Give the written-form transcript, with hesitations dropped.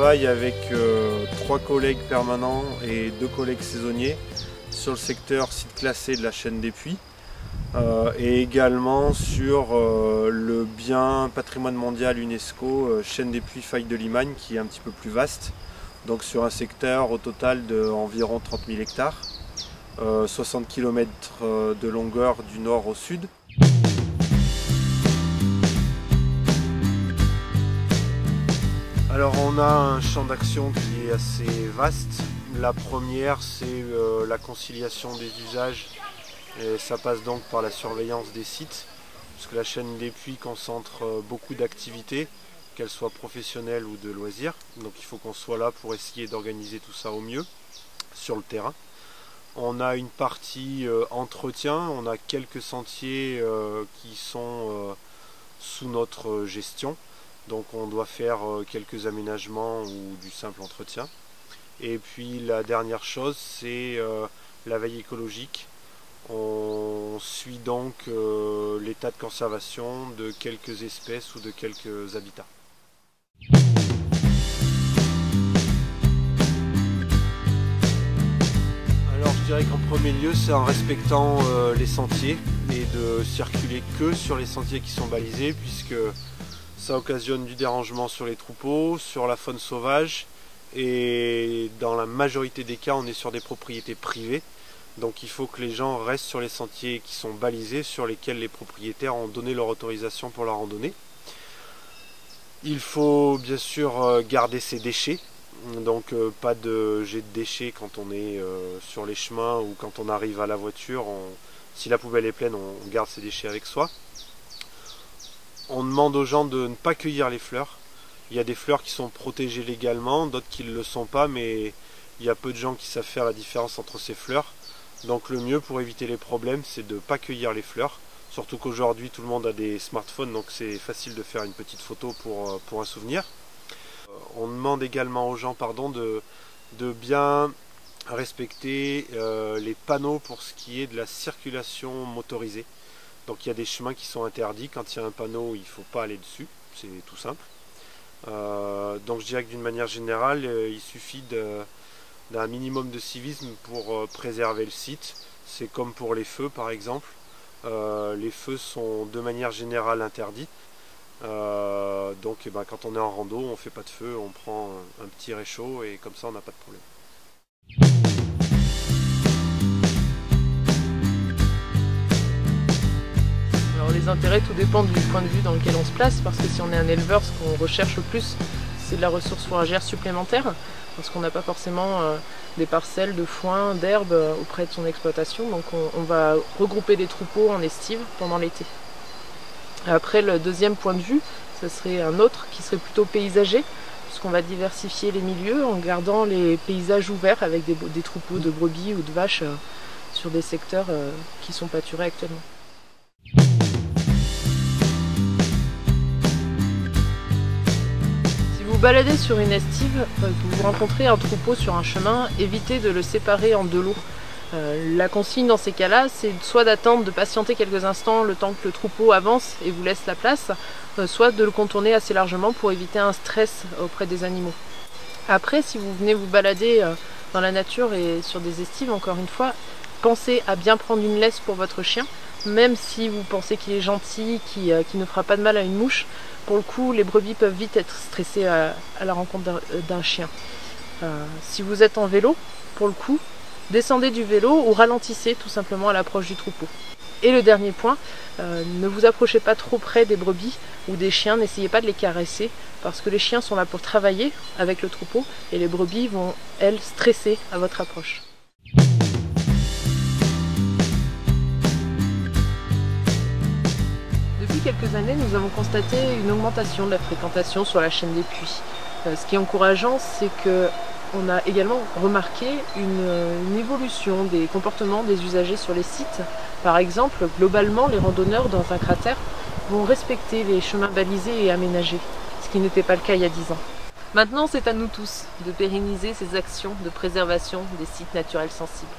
travaille avec 3 collègues permanents et 2 collègues saisonniers sur le secteur site classé de la chaîne des Puys et également sur le bien patrimoine mondial UNESCO chaîne des Puys Faille de Limagne, qui est un petit peu plus vaste, donc sur un secteur au total d'environ 30 000 hectares, 60 km de longueur du nord au sud. Alors on a un champ d'action qui est assez vaste. La première, c'est la conciliation des usages, et ça passe donc par la surveillance des sites, puisque la chaîne des Puys concentre beaucoup d'activités, qu'elles soient professionnelles ou de loisirs. Donc il faut qu'on soit là pour essayer d'organiser tout ça au mieux sur le terrain. On a une partie entretien, on a quelques sentiers qui sont sous notre gestion. Donc on doit faire quelques aménagements ou du simple entretien. Et puis la dernière chose, c'est la veille écologique. On suit donc l'état de conservation de quelques espèces ou de quelques habitats. Alors je dirais qu'en premier lieu, c'est en respectant les sentiers et de circuler que sur les sentiers qui sont balisés, puisque ça occasionne du dérangement sur les troupeaux, sur la faune sauvage, et dans la majorité des cas on est sur des propriétés privées, donc il faut que les gens restent sur les sentiers qui sont balisés, sur lesquels les propriétaires ont donné leur autorisation pour la randonnée. Il faut bien sûr garder ses déchets, donc pas de jet de déchets quand on est sur les chemins ou quand on arrive à la voiture. Si la poubelle est pleine, on garde ses déchets avec soi. On demande aux gens de ne pas cueillir les fleurs. Il y a des fleurs qui sont protégées légalement, d'autres qui ne le sont pas, mais il y a peu de gens qui savent faire la différence entre ces fleurs. Donc le mieux pour éviter les problèmes, c'est de ne pas cueillir les fleurs. Surtout qu'aujourd'hui tout le monde a des smartphones, donc c'est facile de faire une petite photo pour un souvenir. On demande également aux gens de bien respecter les panneaux pour ce qui est de la circulation motorisée. Donc il y a des chemins qui sont interdits. Quand il y a un panneau, il ne faut pas aller dessus, c'est tout simple. Donc je dirais que d'une manière générale, il suffit d'un minimum de civisme pour préserver le site. C'est comme pour les feux par exemple. Les feux sont de manière générale interdits. Donc quand on est en rando, on ne fait pas de feu, on prend un petit réchaud et comme ça on n'a pas de problème. Les intérêts, tout dépend du point de vue dans lequel on se place, parce que si on est un éleveur, ce qu'on recherche le plus, c'est de la ressource fourragère supplémentaire, parce qu'on n'a pas forcément des parcelles de foin, d'herbe auprès de son exploitation, donc on va regrouper des troupeaux en estive pendant l'été. Après, le deuxième point de vue, ce serait un autre qui serait plutôt paysager, puisqu'on va diversifier les milieux en gardant les paysages ouverts avec des troupeaux de brebis ou de vaches sur des secteurs qui sont pâturés actuellement. Si vous baladez sur une estive, que vous rencontrez un troupeau sur un chemin, évitez de le séparer en 2 lots. La consigne dans ces cas-là, c'est soit d'attendre, de patienter quelques instants le temps que le troupeau avance et vous laisse la place, soit de le contourner assez largement pour éviter un stress auprès des animaux. Après, si vous venez vous balader dans la nature et sur des estives, encore une fois, pensez à bien prendre une laisse pour votre chien, même si vous pensez qu'il est gentil, qu'il ne fera pas de mal à une mouche. Pour le coup, les brebis peuvent vite être stressées à la rencontre d'un chien. Si vous êtes en vélo, pour le coup, descendez du vélo ou ralentissez tout simplement à l'approche du troupeau. Et le dernier point, ne vous approchez pas trop près des brebis ou des chiens, n'essayez pas de les caresser, parce que les chiens sont là pour travailler avec le troupeau et les brebis vont, elles, stresser à votre approche. Depuis quelques années, nous avons constaté une augmentation de la fréquentation sur la chaîne des Puys. Ce qui est encourageant, c'est qu'on a également remarqué une évolution des comportements des usagers sur les sites. Par exemple, globalement, les randonneurs dans un cratère vont respecter les chemins balisés et aménagés, ce qui n'était pas le cas il y a 10 ans. Maintenant, c'est à nous tous de pérenniser ces actions de préservation des sites naturels sensibles.